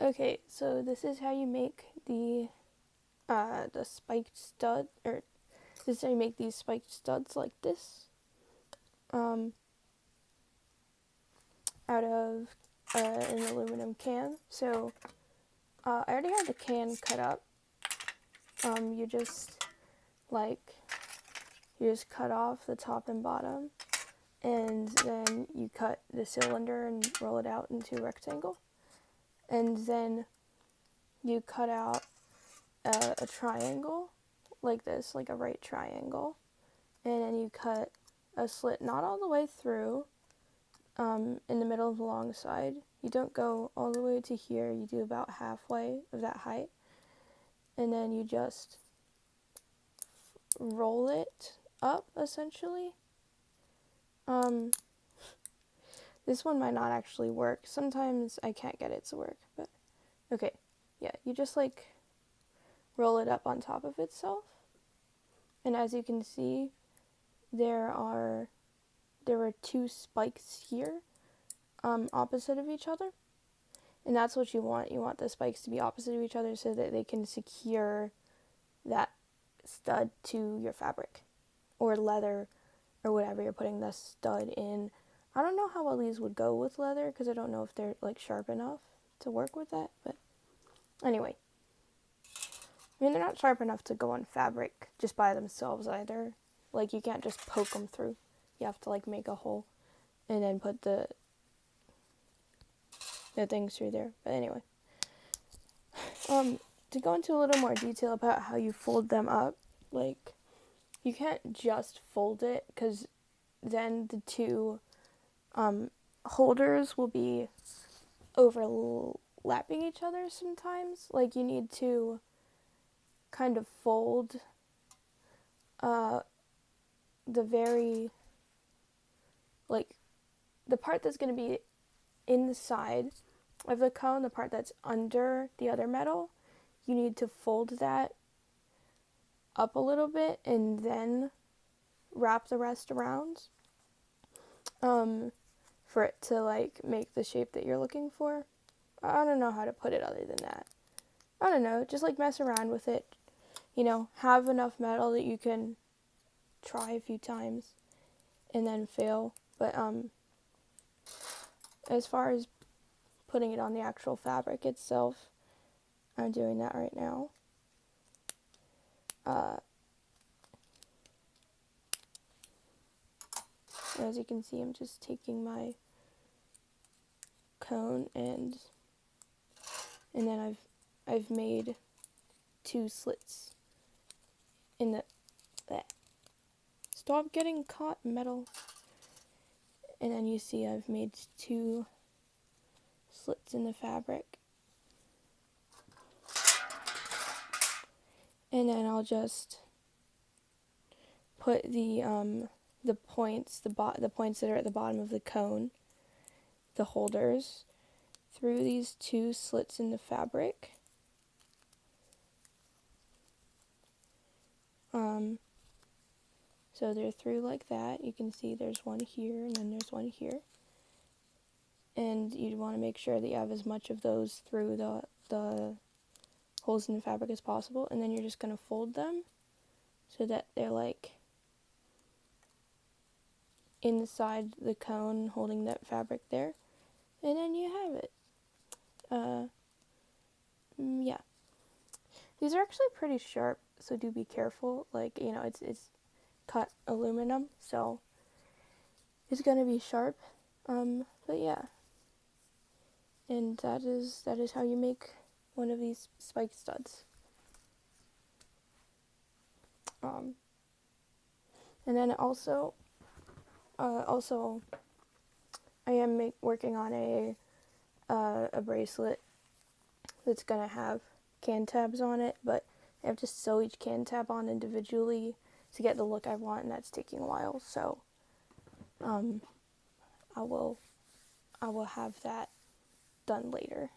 Okay, so this is how you make the spiked stud, or this is how you make these spiked studs like this, out of an aluminum can. So I already have the can cut up. You just cut off the top and bottom, and then you cut the cylinder and roll it out into a rectangle, and then you cut out a triangle like this, like a right triangle, and then you cut a slit not all the way through, in the middle of the long side. You don't go all the way to here, you do about halfway of that height, and then you just roll it up essentially. This one might not actually work. Sometimes I can't get it to work, but okay. Yeah, you just roll it up on top of itself. And as you can see, there were two spikes here, opposite of each other. And that's what you want. You want the spikes to be opposite of each other so that they can secure that stud to your fabric or leather or whatever you're putting the stud in. I don't know how well these would go with leather because I don't know if they're sharp enough to work with that, but anyway. I mean, they're not sharp enough to go on fabric just by themselves either. You can't just poke them through. You have to make a hole and then put the things through there. But anyway, to go into a little more detail about how you fold them up, you can't just fold it because then the two holders will be overlapping each other sometimes. You need to kind of fold the very, the part that's going to be inside of the cone, the part that's under the other metal, you need to fold that up a little bit and then wrap the rest around, for it to make the shape that you're looking for. I don't know how to put it other than that. I don't know, just mess around with it, have enough metal that you can try a few times and then fail. But as far as putting it on the actual fabric itself, I'm doing that right now. As you can see, I'm just taking my cone and then I've made two slits in the stop getting caught, metal. And then you see I've made two slits in the fabric. And then I'll just put the points, the points that are at the bottom of the cone, the holders, through these two slits in the fabric. So they're through like that. You can see there's one here and then there's one here. And you'd want to make sure that you have as much of those through the holes in the fabric as possible. And then you're just going to fold them so that they're inside the cone, holding that fabric there. And then you have it. Yeah. These are actually pretty sharp, so do be careful. It's cut aluminum, so it's gonna be sharp. But yeah. And that is how you make one of these spike studs. And then also I am working on a bracelet that's gonna have can tabs on it, but I have to sew each can tab on individually to get the look I want, and that's taking a while. So I will have that done later.